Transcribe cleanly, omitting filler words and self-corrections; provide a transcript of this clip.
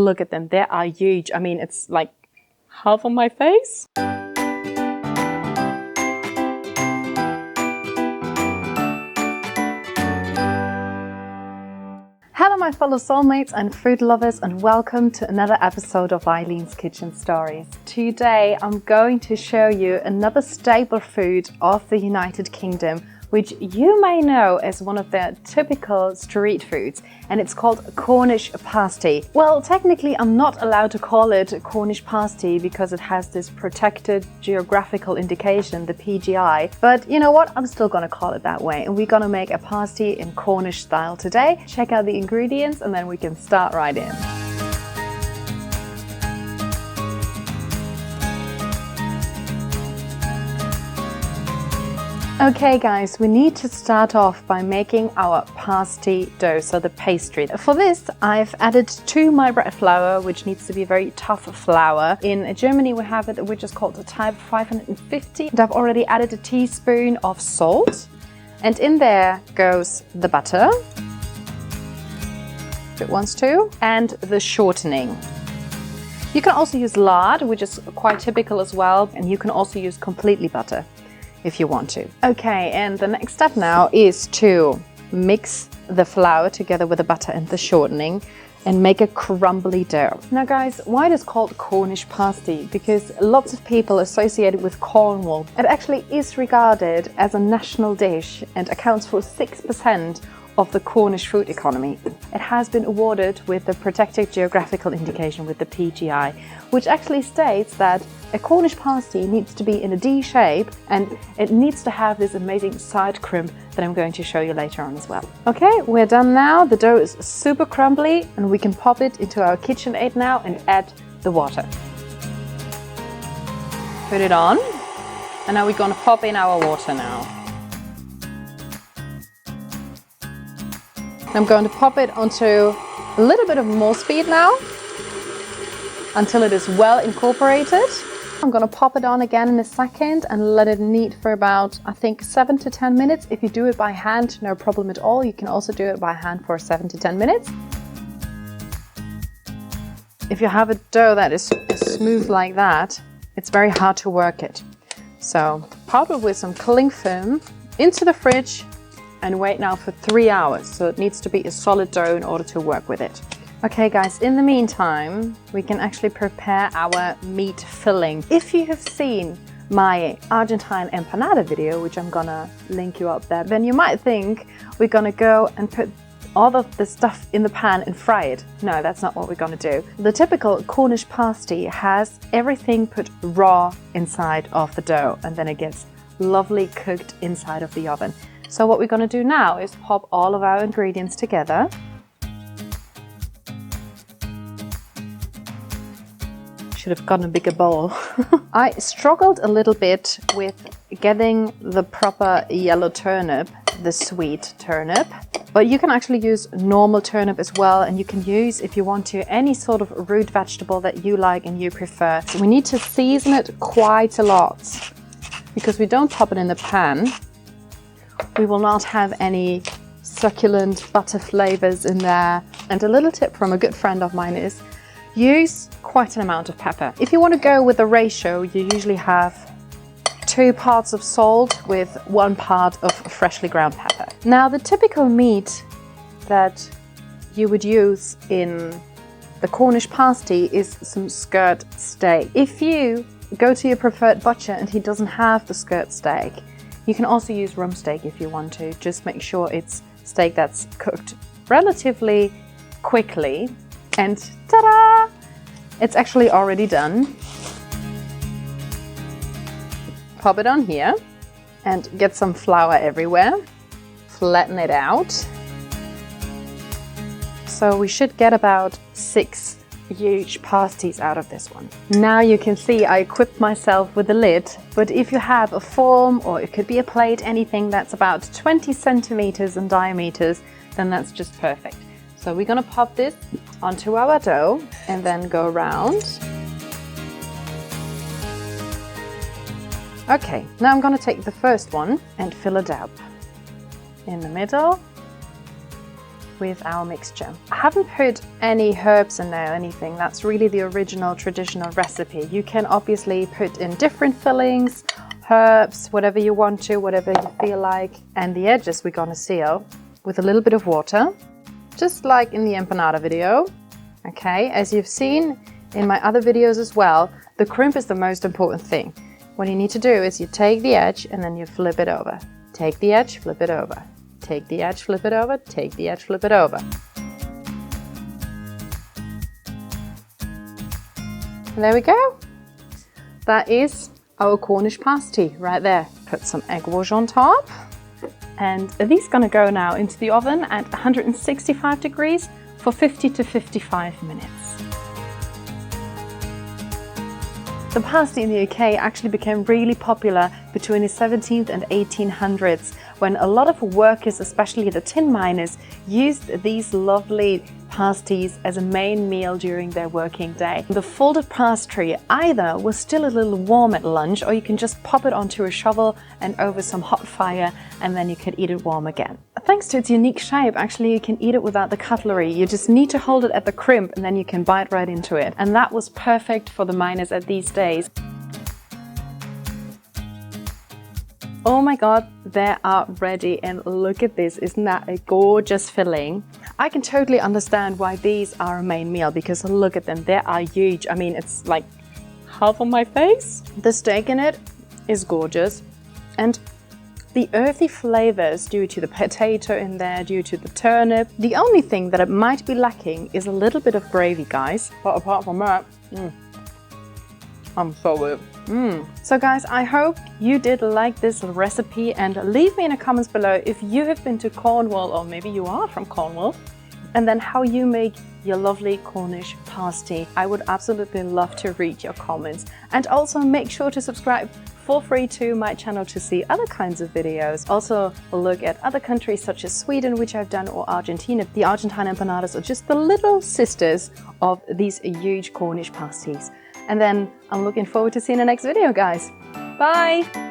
Look at them, they are huge. I mean, it's like half of my face. Hello my fellow soulmates and food lovers, and welcome to another episode of Eileen's Kitchen Stories. Today I'm going to show you another staple food of the United Kingdom, which you may know as one of their typical street foods, and it's called Cornish pasty. Well, technically I'm not allowed to call it Cornish pasty because it has this protected geographical indication, the PGI, but you know what, I'm still gonna call it that way, and we're gonna make a pasty in Cornish style today. Check out the ingredients and then we can start right in. Okay guys, we need to start off by making our pasty dough, so the pastry. For this I've added to my bread flour, which needs to be very tough flour. In Germany we have it which is called the type 550, and I've already added a teaspoon of salt, and in there goes the butter, if it wants to, and the shortening. You can also use lard, which is quite typical as well, and you can also use completely butter if you want to. Okay, and the next step now is to mix the flour together with the butter and the shortening and make a crumbly dough. Now guys, why it is called Cornish pasty? Because lots of people associate it with Cornwall. It actually is regarded as a national dish and accounts for 6% of the Cornish food economy. It has been awarded with the protected geographical indication with the PGI, which actually states that a Cornish pasty needs to be in a D shape and it needs to have this amazing side crimp that I'm going to show you later on as well. Okay, we're done now. The dough is super crumbly and we can pop it into our KitchenAid now and add the water. Put it on, and now we're going to pop in our water now. I'm going to pop it onto a little bit of more speed now until it is well incorporated. I'm going to pop it on again in a second and let it knead for about, I think, 7 to 10 minutes. If you do it by hand, no problem at all. You can also do it by hand for 7 to 10 minutes. If you have a dough that is smooth like that, it's very hard to work it. So pop it with some cling film into the fridge and wait now for 3 hours. So it needs to be a solid dough in order to work with it. Okay guys, in the meantime, we can actually prepare our meat filling. If you have seen my Argentine empanada video, which I'm gonna link you up there, then you might think we're gonna go and put all of the stuff in the pan and fry it. No, that's not what we're gonna do. The typical Cornish pasty has everything put raw inside of the dough, and then it gets lovely cooked inside of the oven. So what we're gonna do now is pop all of our ingredients together. Should have gotten a bigger bowl. I struggled a little bit with getting the proper yellow turnip, the sweet turnip, but you can actually use normal turnip as well, and you can use, if you want to, any sort of root vegetable that you like and you prefer. So we need to season it quite a lot, because we don't pop it in the pan. We will not have any succulent butter flavors in there. And a little tip from a good friend of mine is use quite an amount of pepper. If you want to go with a ratio, you usually have 2 parts of salt with 1 part of freshly ground pepper. Now the typical meat that you would use in the Cornish pasty is some skirt steak. If you go to your preferred butcher and he doesn't have the skirt steak, you can also use rump steak if you want to. Just make sure it's steak that's cooked relatively quickly. And ta-da! It's actually already done. Pop it on here and get some flour everywhere. Flatten it out. So we should get about 6 huge pasties out of this one. Now you can see I equipped myself with a lid, but if you have a form, or it could be a plate, anything that's about 20 centimeters in diameters, then that's just perfect. So we're gonna pop this onto our dough and then go around. Okay, now I'm gonna take the first one and fill it up in the middle. with our mixture. I haven't put any herbs in there or anything. That's really the original traditional recipe. You can obviously put in different fillings, herbs, whatever you want to, whatever you feel like. And the edges we're gonna seal with a little bit of water, just like in the empanada video. Okay, as you've seen in my other videos as well, the crimp is the most important thing. What you need to do is you take the edge and then you flip it over. Take the edge, flip it over. Take the edge, flip it over. Take the edge, flip it over. And there we go. That is our Cornish pasty right there. Put some egg wash on top. And these are gonna go now into the oven at 165 degrees for 50 to 55 minutes. The pasty in the UK actually became really popular between the 17th and 1800s, when a lot of workers, especially the tin miners, used these lovely pasties as a main meal during their working day. The folded pastry either was still a little warm at lunch, or you can just pop it onto a shovel and over some hot fire, and then you can eat it warm again. Thanks to its unique shape, actually you can eat it without the cutlery. You just need to hold it at the crimp and then you can bite right into it. And that was perfect for the miners at these days. Oh my god, they are ready, and look at this, isn't that a gorgeous filling? I can totally understand why these are a main meal, because look at them, they are huge. I mean, it's like half of my face. The steak in it is gorgeous, and the earthy flavors due to the potato in there, due to the turnip. The only thing that it might be lacking is a little bit of gravy, guys. But apart from that, I'm so good. So guys, I hope you did like this recipe, and leave me in the comments below if you have been to Cornwall, or maybe you are from Cornwall, and then how you make your lovely Cornish pasty. I would absolutely love to read your comments. And also make sure to subscribe for free to my channel to see other kinds of videos. Also look at other countries such as Sweden, which I've done, or Argentina. The Argentine empanadas are just the little sisters of these huge Cornish pasties. And then I'm looking forward to seeing the next video, guys. Bye!